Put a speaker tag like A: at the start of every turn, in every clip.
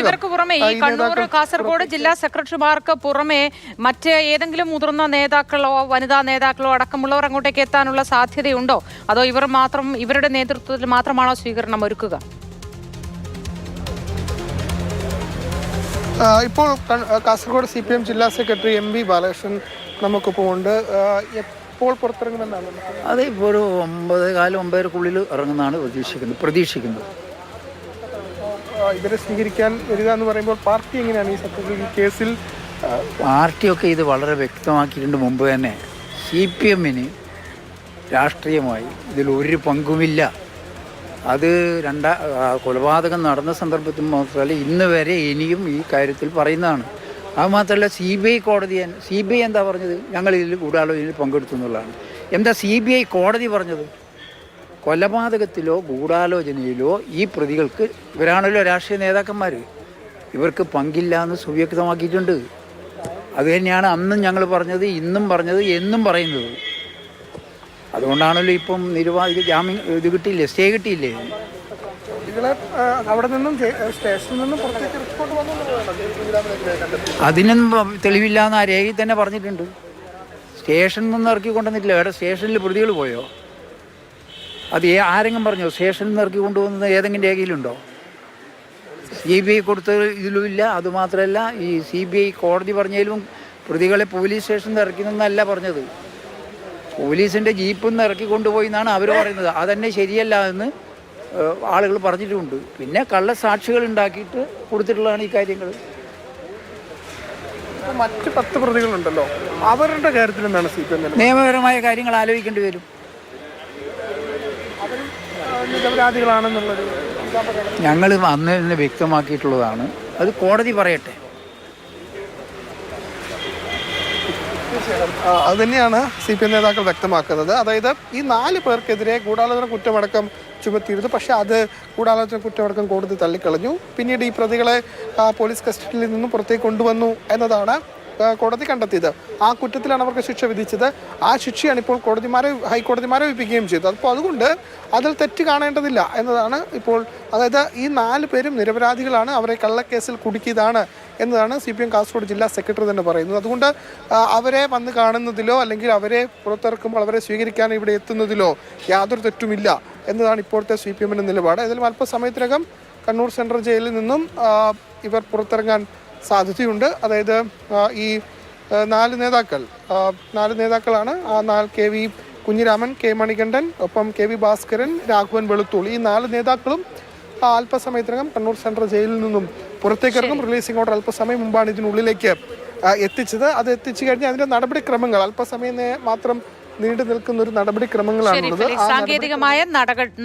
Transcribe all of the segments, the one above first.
A: ഇവർക്ക് പുറമെ ഈ കണ്ണൂർ കാസർഗോഡ് ജില്ലാ സെക്രട്ടറിമാർക്ക് പുറമെ മറ്റ് ഏതെങ്കിലും മുതിർന്ന നേതാക്കളോ വനിതാ നേതാക്കളോ അടക്കമുള്ളവർ അങ്ങോട്ടേക്ക് എത്താനുള്ള സാധ്യതയുണ്ടോ? അതോ ഇവരുടെ നേതൃത്വത്തിൽ മാത്രമാണോ സ്വീകരണം ഒരുക്കുക?
B: ഇപ്പോൾ കാസർഗോഡ് CPM ജില്ലാ സെക്രട്ടറി MV ബാലകൃഷ്ണൻ നമുക്കിപ്പോൾ ഉണ്ട്. എപ്പോൾ പുറത്തിറങ്ങുമെന്നാണ്?
C: അത് ഇപ്പോൾ ഒരു 9:15-9:30 ഇറങ്ങുന്നതാണ് പ്രതീക്ഷിക്കുന്നത്.
B: ഇവരെ സ്വീകരിക്കാൻ വരിക എന്ന് പറയുമ്പോൾ പാർട്ടി എങ്ങനെയാണ് ഈ സത്യത്തിൽ ഈ കേസിൽ?
C: പാർട്ടിയൊക്കെ ഇത് വളരെ വ്യക്തമാക്കിയിട്ടുണ്ട് മുമ്പ് തന്നെ. CPM-ന് രാഷ്ട്രീയമായി ഇതിലൊരു പങ്കുമില്ല. അത് കൊലപാതകം നടന്ന സന്ദർഭത്തിൽ മാത്രമല്ല ഇന്ന് വരെ ഇനിയും ഈ കാര്യത്തിൽ പറയുന്നതാണ്. അത് മാത്രമല്ല CBI എന്താ പറഞ്ഞത്? ഞങ്ങൾ ഇതിൽ ഗൂഢാലോചനയിൽ പങ്കെടുത്തു എന്നുള്ളതാണ്. എന്താ CBI കോടതി പറഞ്ഞത്? കൊലപാതകത്തിലോ ഗൂഢാലോചനയിലോ ഈ പ്രതികൾക്ക്, ഇവരാണല്ലോ രാഷ്ട്രീയ നേതാക്കന്മാർ, ഇവർക്ക് പങ്കില്ല എന്ന് സുവ്യക്തമാക്കിയിട്ടുണ്ട്. അത് തന്നെയാണ് അന്നും ഞങ്ങൾ പറഞ്ഞത്, ഇന്നും പറഞ്ഞത്, എന്നും പറയുന്നത്. അതുകൊണ്ടാണല്ലോ ഇപ്പം നിരവധി ജാമ്യം ഇത് കിട്ടിയില്ലേ, സ്റ്റേ കിട്ടിയില്ലേ?
B: അവിടെ നിന്നും സ്റ്റേഷനിൽ നിന്നും പുറത്തേക്ക് റിപ്പോർട്ട് വന്നു.
C: അതിനൊന്നും തെളിവില്ല എന്ന് ആ രേഖയിൽ തന്നെ പറഞ്ഞിട്ടുണ്ട്. സ്റ്റേഷനിൽ നിന്ന് ഇറക്കി കൊണ്ടുവന്നിട്ടില്ല. വേറെ സ്റ്റേഷനിൽ പ്രതികൾ പോയോ? അത് ആരെങ്കിലും പറഞ്ഞോ? സ്റ്റേഷനിൽ നിന്ന് ഇറക്കി കൊണ്ടുപോകുന്നത് ഏതെങ്കിലും രേഖയിലുണ്ടോ? CBI കൊടുത്ത ഇതിലുമില്ല. അതുമാത്രമല്ല ഈ CBI കോടതി പറഞ്ഞതിലും പ്രതികളെ പോലീസ് സ്റ്റേഷനിൽ നിന്ന് ഇറക്കുന്നല്ല പറഞ്ഞത്. പോലീസിൻ്റെ ജീപ്പിൽ നിന്ന് ഇറക്കി കൊണ്ടുപോയി എന്നാണ് അവർ പറയുന്നത്. അതന്നെ ശരിയല്ല എന്ന് ആളുകൾ പറഞ്ഞിട്ടുമുണ്ട്. പിന്നെ കള്ളസാക്ഷികൾ ഉണ്ടാക്കിയിട്ട് കൊടുത്തിട്ടുള്ളതാണ് ഈ കാര്യങ്ങൾ.
B: മറ്റ് 10 പ്രതികളുണ്ടല്ലോ, അവരുടെ കാര്യത്തിൽ എന്താണ് CPM?
C: നിയമപരമായ കാര്യങ്ങൾ ആലോചിക്കേണ്ടി വരും.
B: നിരപരാധികളാണെന്നുള്ളത്
C: ഞങ്ങൾ അന്ന് തന്നെ വ്യക്തമാക്കിയിട്ടുള്ളതാണ്. അത് കോടതി പറയട്ടെ.
B: അത് തന്നെയാണ് CPM നേതാക്കൾ വ്യക്തമാക്കുന്നത്. അതായത് ഈ 4 പേർക്കെതിരെ ഗൂഢാലോചന കുറ്റമടക്കം ചുമത്തിയിരുന്നു. പക്ഷെ അത് ഗൂഢാലോചന കുറ്റമടക്കം കോടതി തള്ളിക്കളഞ്ഞു. പിന്നീട് ഈ പ്രതികളെ പോലീസ് കസ്റ്റഡിയിൽ നിന്നും പുറത്തേക്ക് കൊണ്ടുവന്നു എന്നതാണ് കോടതി കണ്ടെത്തിയത്. ആ കുറ്റത്തിലാണ് അവർക്ക് ശിക്ഷ വിധിച്ചത്. ആ ശിക്ഷയാണ് ഇപ്പോൾ ഹൈക്കോടതി മരവിപ്പിക്കുകയും ചെയ്തത്. അപ്പോൾ അതുകൊണ്ട് അതിൽ തെറ്റ് കാണേണ്ടതില്ല എന്നതാണ് ഇപ്പോൾ. അതായത് ഈ 4 പേരും നിരപരാധികളാണ്, അവരെ കള്ളക്കേസിൽ കുടുക്കിയതാണ് എന്നതാണ് CPM കാസർഗോഡ് ജില്ലാ സെക്രട്ടറി തന്നെ പറയുന്നത്. അതുകൊണ്ട് അവരെ വന്ന് കാണുന്നതിലോ അല്ലെങ്കിൽ അവരെ പുറത്തിറക്കുമ്പോൾ അവരെ സ്വീകരിക്കാൻ ഇവിടെ എത്തുന്നതിലോ യാതൊരു തെറ്റുമില്ല എന്നതാണ് ഇപ്പോഴത്തെ CPM-ന്റെ നിലപാട്. ഏതായാലും അല്പസമയത്തിനകം കണ്ണൂർ സെൻട്രൽ ജയിലിൽ നിന്നും ഇവർ പുറത്തിറങ്ങാൻ സാധ്യതയുണ്ട്. അതായത് ഈ 4 നേതാക്കളാണ്. ആ 4 KV കുഞ്ഞിരാമൻ, K മണികണ്ഠൻ, ഒപ്പം KV ഭാസ്കരൻ, രാഘവൻ വെളുത്തൂൾ, ഈ 4 നേതാക്കളും അല്പസമയത്തിനകം കണ്ണൂർ സെൻട്രൽ ജയിലിൽ നിന്നും പുറത്തേക്ക് ഇറങ്ങും. റിലീസിംഗ് ഓർഡർ അല്പസമയം മുമ്പാണ് ഇതിനുള്ളിലേക്ക് എത്തിച്ചത്. അത് എത്തിച്ചു കഴിഞ്ഞാൽ അതിന്റെ നടപടിക്രമങ്ങൾ അല്പസമയം മാത്രം നീണ്ടു നിൽക്കുന്ന ഒരു നടപടിക്രമങ്ങളാണുള്ളത്.
A: സാങ്കേതികമായ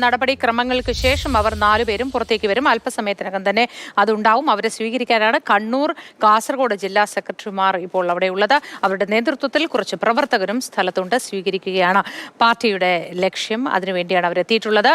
A: നടപടിക്രമങ്ങൾക്ക് ശേഷം അവർ 4 പേരും പുറത്തേക്ക് വരും. അല്പസമയത്തിനകം തന്നെ അതുണ്ടാവും. അവരെ സ്വീകരിക്കാനാണ് കണ്ണൂർ കാസർഗോഡ് ജില്ലാ സെക്രട്ടറിമാർ ഇപ്പോൾ അവിടെയുള്ളത്. അവരുടെ നേതൃത്വത്തിൽ കുറച്ച് പ്രവർത്തകരും സ്ഥലത്തുണ്ട്. സ്വീകരിക്കുകയാണ് പാർട്ടിയുടെ ലക്ഷ്യം. അതിനുവേണ്ടിയാണ് അവരെത്തിയിട്ടുള്ളത്.